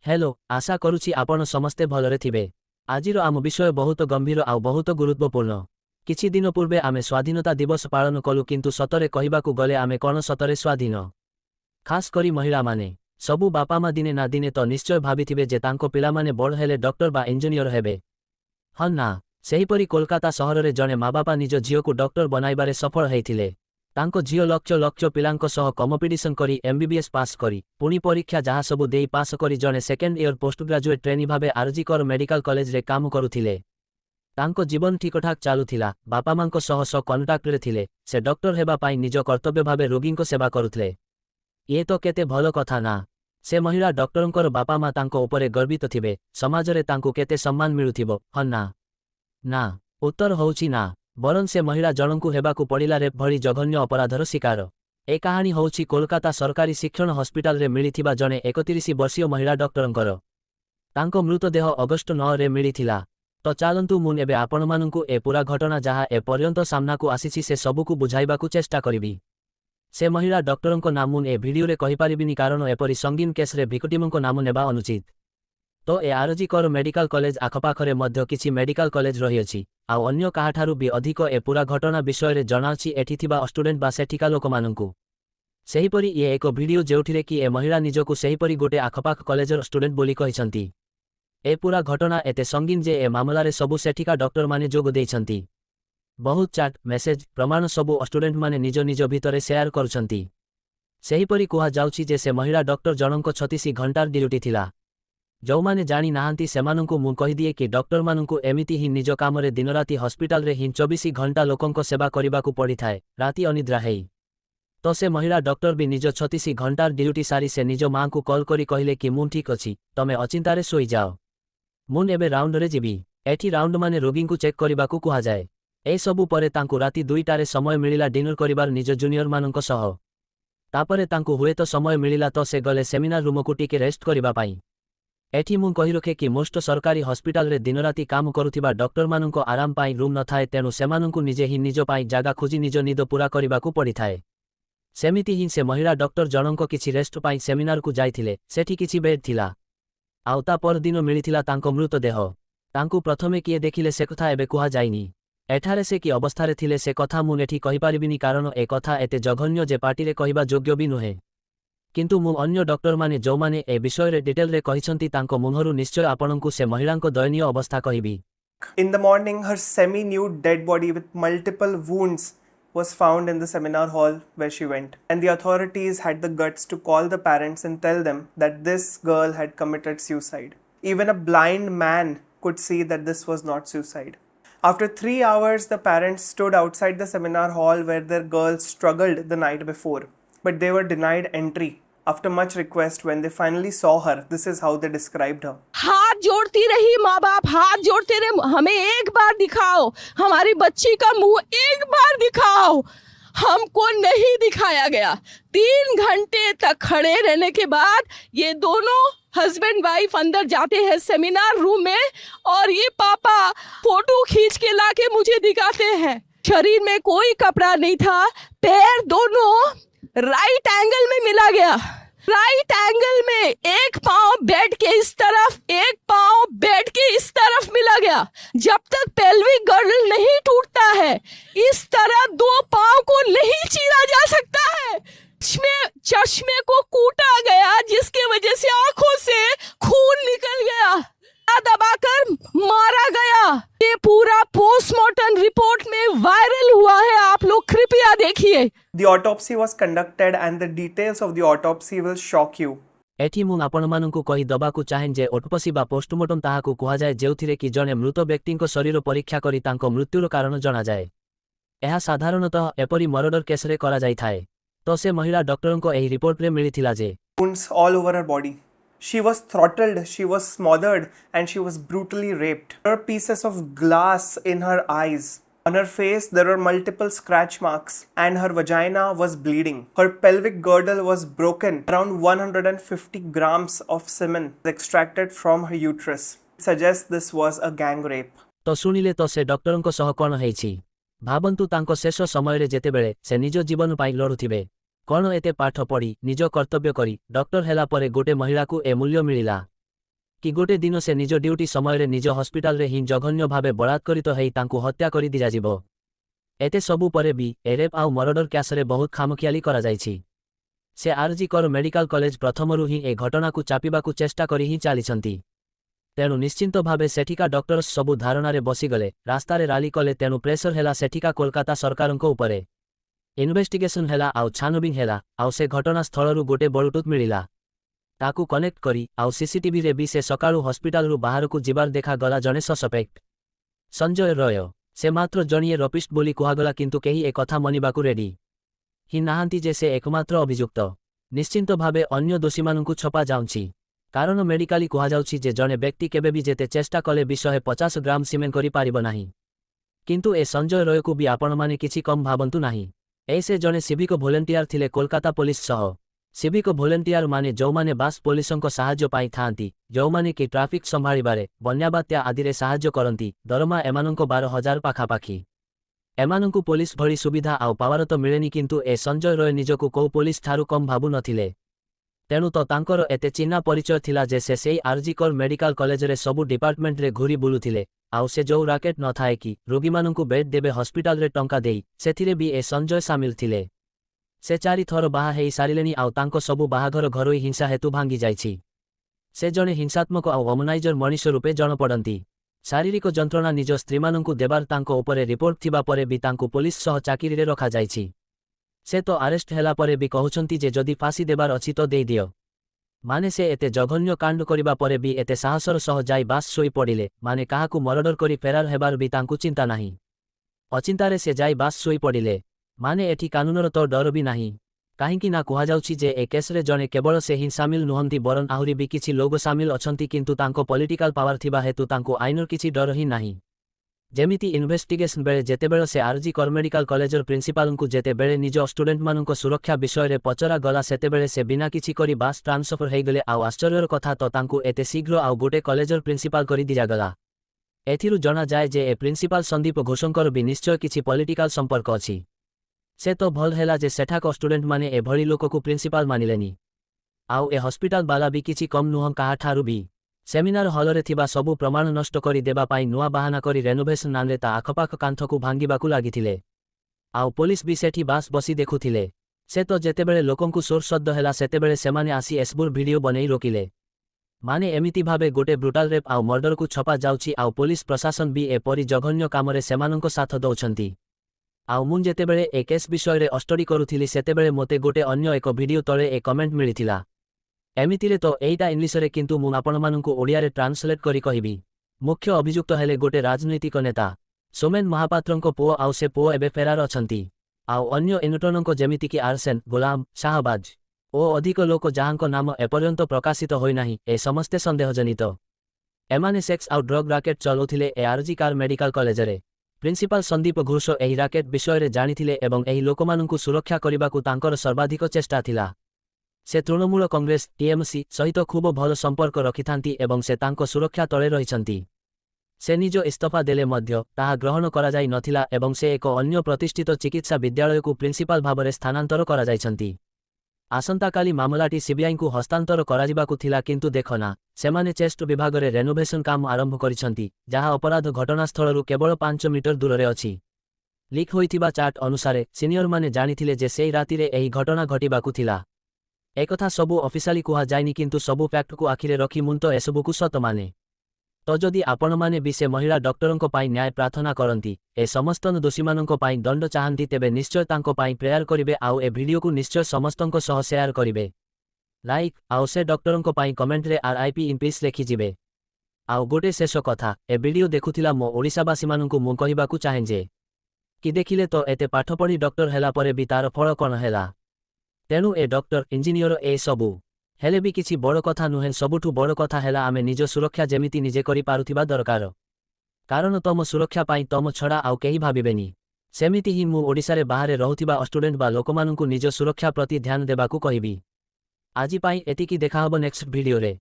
Hello आशा करुछि आपण समस्ते भलरे थिबे। आजिर आम विषय बहुत गंभीर आउ बहुत गुरुत्वपूर्ण। किछि दिन पूर्वे आमे स्वाधीनता दिवस पालन कलु किंतु सतरे कहिबाकू गले आमे कोन सतरे स्वाधीन? खास करी महिला माने सबु बापा मा दिने ना दिने तो निश्चय भाबिथिबे जे तांको पिला माने बड़ हेले डॉक्टर बा इंजीनियर हेबे। हन ना सेहीपरि कोलकाता सहर रे जने माँ बापा निज झियो को डॉक्टर बनाइबारे सफल हेइथिले। तांको झियो लक्ष लक्ष पिलांको सह कॉम्पिटिशन करी एमबीबीएस पास करी पुणी परीक्षा जहाँ सबु देई पास करी जने second year post graduate trainee भाबे आरजीकर मेडिकल कॉलेज रे काम करुथिले। तांको जीवन ठीकठाक चालुथिला, बापा मांको सह कॉन्टाक्ट रे थिले। से डॉक्टर हेबा पाई निज कर्तव्य भाबे रोगींको सेवा करुथिले। ये तो केते भलो कथा ना। से महिला डॉक्टरंकर बापा मा तांको उपरे गर्वित थिबे, समाज रे तांको केते सम्मान मिलुथिबो। हन ना? ना, उत्तर होउछि ना। बरं से महिला जनंकु हेबाकू पड़िला रेप भली जघन्य अपराधर शिकार। ए कहानी होउछि कोलकाता सरकारी शिक्षण हॉस्पिटल रे मिलिथिबा जने 31 वर्षीय महिला डॉक्टरंकर। तांको मृतदेह अगस्ट 9 रे मिलिथिला। तो चालंतु मुन एबे आपणमानंकु ए पूरा घटना जहाँ ए पर्यंत सामनाकू आसीछि से सबुकू बुझाइबाकू चेष्टा करिबी। से महिला डॉक्टरंको नाम मुन ए भिडियो रे कहि पारिबिनी कारण एपरि संगीन केस रे भिक्टिमंको नाम नेबा अनुचित। तो ए आरजीकर मेडिकल कॉलेज आखपाखरे मध्य किछि मेडिकल कॉलेज रहिअछि। आउ अन्य काहाठारू भी अधिक ए पूरा घटना विषय रे जणाछि एठी थिबा स्टूडेंट बा सेठिका लोकमानंकु। सेहीपरि ये एक भिडियो जेउठिरे कि ए महिला निजकू सेहीपरि गोटे आखपाख कॉलेजर स्टूडेंट बोली कहिसंती। ए पूरा घटना एते संगीन जे ए मामला रे सबु सेठिका डॉक्टर माने जोग देइछंती। बहुत चाट मेसेज प्रमाण सबु स्टूडेंट माने निज निज भितरे शेयर करुछंती। सेहीपरि कुहा जाउछि जे से महिला डॉक्टर जनंको 36 घंटार ड्यूटी थिला। जो माने जानी नाहांती सेमानंकु मु कहि दिए कि डॉक्टर मानंकु एमिति ही निज कामरे दिनराति हॉस्पिटल रे ही 24 घंटा लोकंको सेवा करिबाकू पड़िथाए, राति अनिद्रा हेई। तो से महिला डॉक्टर भी निज 36 घंटार ड्यूटी सारी से निज मां को कॉल करी कहिले कि मुन ठीक अछि, तमे अचिंतारे सोई जाओ, मुन एबे राउंड रे जिबी। एठी राउंड माने रोगींकु चेक करिबाकू कुहा जाए। ए सबु परे तांकु राति 2टारे समय मिलिला डिनर करिबार निज जूनियर मानंको सह। तापरे तांकु हुए तो समय मिलिला तो से गले सेमिनार रूमकू टिके रेस्ट करिबा पाई। एठी मु कहि रखे कि मोस्ट सरकारी हॉस्पिटल रे दिनराति काम करुथिबा डॉक्टर मानंको आराम पाई रूम न थाए, तेनु सेमानंकु निजे ही निज पाई जागा खोजी निज निद पूरा करिबाकू पड़िथाए। सेमिति ही से महिला डॉक्टर जनंको किछि रेस्ट पाई सेमिनार को जाइथिले। सेठी किछि बेड थिला। आउ ता पर दिन मिलिथिला तांको मृतदेह। तांकु प्रथमे किए देखिले से कथा एबे कुहा जाइनी। एठारे से कि अवस्थारे थिले से कथा मु एठी कहि पारिबिनी कारण ए कथा एते जघन्य जे पार्टीरे कहिबा योग्य भी नुहे। किंतु मु अन्य डॉक्टर माने जो माने ए विषय रे डिटेल रे कहिसंती तांको मुहरु निश्चय आपणंकु से महिलांको दयनीय अवस्था कहिबी। In the morning, her semi-nude dead body with multiple wounds was found in the seminar hall where she went. And the authorities had the guts to call the parents and tell them that this girl had committed suicide. Even a blind man could see that this was not suicide. After 3 hours, the parents stood outside the seminar hall where their girl struggled the night before. But they were denied entry. After much request, when they finally saw her, this is how they described her. हाथ जोड़ती रही माँ बाप, हाथ जोड़ते रहे, हमें एक बार दिखाओ, हमारी बच्ची का मुंह एक बार दिखाओ। हमको नहीं दिखाया गया। 3 घंटे तक खड़े रहने के बाद ये दोनों हस्बैंड वाइफ अंदर जाते हैं सेमिनार रूम में और ये पापा फोटो खींच के लाके मुझे दिखाते हैं। शरीर में कोई कपड़ा नहीं था, पैर दोनों राइट एंगल में मिला गया। राइट एंगल में एक पांव बेड के इस तरफ, एक पांव बेड के इस तरफ मिला गया। जब तक पेल्विक गर्डल नहीं टूटता है, इस तरह 2 पांव को नहीं चीरा जा सकता है। चश्मे को कूटा गया जिसके वजह से आंखों से खून निकल गया, दबाकर मारा गया। ये पूरा पोस्टमार्टम रिपोर्ट में वायरल हुआ है, आप लोग कृपया देखिए। The autopsy was conducted and the details of the autopsy will shock you. एठी मु आपणमानंकु कहि दबाकू चाहें जे ऑटोप्सी बा पोस्टमार्टम ताहाकू कुहा जाए जेउथिरे कि जने मृत व्यक्तिंको शरीर परीक्षा करी तांको मृत्युर कारण जना जाए। एहा साधारणतः एपरि मर्डर केस रे करा जाई थाए। तो से महिला डॉक्टरंको एही रिपोर्ट रे मिलिथिला जे Wounds all over her body. She was throttled, she was smothered, and she was brutally raped. There were pieces of glass in her eyes. On her face, there were multiple scratch marks, and her vagina was bleeding. Her pelvic girdle was broken. Around 150 grams of semen was extracted from her uterus. It suggests this was a gang rape. तो सुनिले तो से डॉक्टरंको सह कोन हेछि। भाबंतु तांको शेष समय रे जेतेबेले से निज जीवन पाई लढुथिबे, कौन एते पाठ पढ़ी निज कर्तव्य करी डॉक्टर हेला परे गोटे महिला को ए मूल्य मिलिला। कि गोटे दिन से निज ड्यूटी समय निज हस्पिटाल ही जघन्य भावे बलात्कारित होई तांकु हत्या करि दिजाजिबो। एते सबु परे भी ए रेप आउ मर्डर केसरे बहुत खामखियाली करा जाइछि। से आरजी कर मेडिकल कॉलेज प्रथमरु ही ए घटना को चापिबाकु चेष्टा करि ही चालिछंती। तेणु निश्चिंत भावे सेठिका डॉक्टर्स सबु धारणारे बसीगले, रास्तारे राली कले। तेणु प्रेसर हेला सेठिका कोलकाता सरकारंको उपरे। इन्वेस्टिगेशन हेला आउ छानबिन हेला आउ से घटना स्थलरु गोटे बलुटुथ मिलिला। ताकू कनेक्ट करी आउ सीसीटीवी रे भी से सकाळु हस्पिटालरु बाहरकु जिबार देखा गला जणे सस्पेक्ट संजय रॉय। से मात्र जणिए रपिस्ट बोली कुहागला, किंतु केही ए कथा मनिबाकु रेडी ही नाहांती जे से एकमात्र अभियुक्त। निश्चिंत भावे अन्य दोषीमानंकु छपा जाउछि, कारण मेडिकाली कुहाजाउछि जे जणे व्यक्ति केबे भी जेते चेष्टा कले भी 150 ग्राम सीमेंट करि पारिबो नाही। किंतु ए संजय रॉयकु भी आपण माने किछि कम भाबंतु नाही। ए से जणे सिविक भोलेंटियर थिले कोलकाता पुलिस सह। सिविक भोलेंटियर माने जोमाने बास पुलिसंको साहाय्य पाई थांती, जोमाने कि ट्राफिक संभाळिबारे, बन्याबात्या आदिरे साहाय्य करंती। दरमा एमानंको 12,000 पाखापाखि। एमानंकु पुलिस भଳି सुविधा आउ पावर तो मिलेनी, किंतु ए संजय रॉय निजकु को पुलिस ठारू कम भाबु नथिले। तेणु तो तांकर एते चिन्हा परिचय थिला जे से सेई आरजी कर मेडिकल कॉलेज रे सबु डिपार्टमेंट रे घुरी बुलुथिले। आउ से जो राकेट न थाए कि रोगीमानंकु बेड देबे हस्पिटाल रे टंका देई, सेथिरे भी ए संजय सामिल थिले। से 4 थर बाहा हेई सारिलेनी आउ तांको सबु बाहाघर घरोई हिंसा हेतु भांगी जाइछि। से जणे हिंसात्मक आउ वमनाइजर मनीष रूपे जन पड़ंती। शारीरिक जंत्रणा निज स्त्रीमानंकु देबार तांको उपरे रिपोर्ट थिबा परे भी तांकु पुलिस सह चाकिरी रे रखा जाइछि। से तो अरेस्ट हेला परे भी कहउछंती जे जदि फांसी देबार अछि तो देई दियो। माने से एते जघन्य कांड करिबा परे भी एते साहसर सह जाई बास सोई पड़िले। माने काहाकु मर्डर करी फेरार हेबार भी तांकु चिंता नाही। अचिंतारे से जाई बास सोई पड़िले। माने एठी कानूनर तो डर भी नाही। काहींकि ना कुहाजाउछि जे ए केसरे जणे केवल से ही सामिल नुहंती, बरन आहुरी भी किछि लोग सामिल अछंती, किंतु तांको पॉलिटिकल पावर थिबा हेतु तांको आइनर किछि डर ही नाही। जेमिति इन्वेस्टिगेशन बेले जेतेबेले से आरजी कर मेडिकल कॉलेजर प्रिंसिपालंकु जेतेबेले निज स्टूडेंट मानंको सुरक्षा विषय रे पचरा गला, सेतेबेले से बिना किछि करी बास ट्रांसफर हेगले। आउ आश्चर्यर कथा तो तांकु एते शीघ्र आउ गोटे कॉलेजर प्रिंसिपाल करी दिजागला। एथिरु जना जाय जे ए प्रिंसिपाल संदीप घोषंकर भी निश्चय किछि पॉलिटिकल संपर्क अछि। से तो भल हेला जे सेठाक स्टूडेंट माने ए भली लोककु प्रिंसिपाल मानिलेनी। आउ ए हॉस्पिटल बाला भी किछि कम नुहं काहाठारु भी। सेमिनार हॉल रे थिबा सबु प्रमाण नष्ट करी देबा पाई नुआ बहाना करी रेनोवेशन नामरे ता आखपाख कांथकु भांगिबाकु लागिथिले। आउ पुलिस भी सेठी बास बसी देखुथिले। से तो जेतेबेले लोकंकु सोर शब्द हेला सेतेबेले सेमाने आसी एसबुर वीडियो बनेई रोकिले। माने एमिति भावे गोटे ब्रुटाल रेप आउ मर्डर को छपा जाउछि, आउ पुलिस प्रशासन भी ए परि जघन्य कामरे सेमानंको साथ दउछंती। आउ मुन जेतेबेले ए केस विषय रे स्टडी करुथिली, सेतेबेले मोते गोटे अन्य एक वीडियो तळे ए कमेंट मिलिथिला। एमितिरे तो एइटा इंग्लिश रे, किंतु मु आपणमानंकु ओडिया रे ट्रांसलेट करी कहिबी। मुख्य अभियुक्त हेले गोटे राजनैतिक नेता सोमेन महापात्रंको पुओ, आउ से पुओ एबे फेरार अछंती। आउ अन्य एनुटनंको जेमिति कि आरसेन, गुलाम, शाहबाज ओ अधिक लोक जाहांको नाम एपर्यंत प्रकाशित होई नाही, ए समस्ते संदेहजनित। एमाने सेक्स आउ ड्रग राकेट चलौथिले ए आरजी कार मेडिकल कॉलेज रे। प्रिंसिपाल संदीप घोष एही राकेट विषय रे जानिथिले एवं एही लोकमानंकु सुरक्षा करिबाकु तांकर सर्वाधिक चेष्टा थिला। से तृणमूल कांग्रेस टीएमसी सहित खूब भल संपर्क रखिथांती एवं से तांको सुरक्षा तळे रहिछंती। से निज इस्तफा देले मध्य ताहा ग्रहण करा जाई नथिला एवं से एक अन्य प्रतिष्ठित चिकित्सा विद्यालयकु प्रिंसिपाल भाबरे स्थानांतर करा जाइछंती। आसंताकाली मामलाटी सीबीआई को हस्तांतर कराजिबाकु थिला, किंतु देखना सेमाने चेस्ट विभाग रे रेनोवेशन काम आरंभ करिछंती, जहा अपराध घटनास्थलरु केवल 5 मीटर दूर रे अछि। लीक होइथिबा चार्ट अनुसारे सीनियर माने जानिथिले जे सेई रातिरे एही घटना घटिबाकु थिला। एकथा सबु ऑफिशियली कुहा जायनी, किंतु सबु फैक्ट को आखिरे रखी मुन तो एसबुकु सत माने। तो जदि आपण माने भी से महिला डॉक्टरंको पाई न्याय प्रार्थना करंती, ए समस्तन दोषीमानंको पाई दंड चाहंती, तेबे निश्चय तांको पाई प्रेयर करिवे आउ ए वीडियो को निश्चय समस्तंको सह शेयर करिवे। लाइक आउ से डॉक्टरंको पाई कमेंट रे आरआईपी इन पीस लेखि जिवे। आउ गोटे शेष कथा, ए वीडियो देखुथिला मो ओडिसावासी मानंकु मु कहिबाकु चाहे जे कि देखिले तो एते पाठ पढ़ी डॉक्टर हेला परे भी तार फल कोन हेला। तेणु ए डॉक्टर इंजीनियर ए सबु हेले भी किछि बड़ कथा नुहे। सबुठु बड़ कथा हेला आमे निज सुरक्षा जेमिति निजे करि पारुथिबा दरकार, कारण तम सुरक्षा पाई तम छड़ा आउ केही भाबिबेनी। सेमिति ही मु ओडिसा रे बाहरे रहुथिबा स्टूडेंट बा लोकमानंकु निज सुरक्षा प्रति ध्यान देबाकु कहिबी। आजि पाई एतिकी देखा हबो नेक्स्ट वीडियो रे।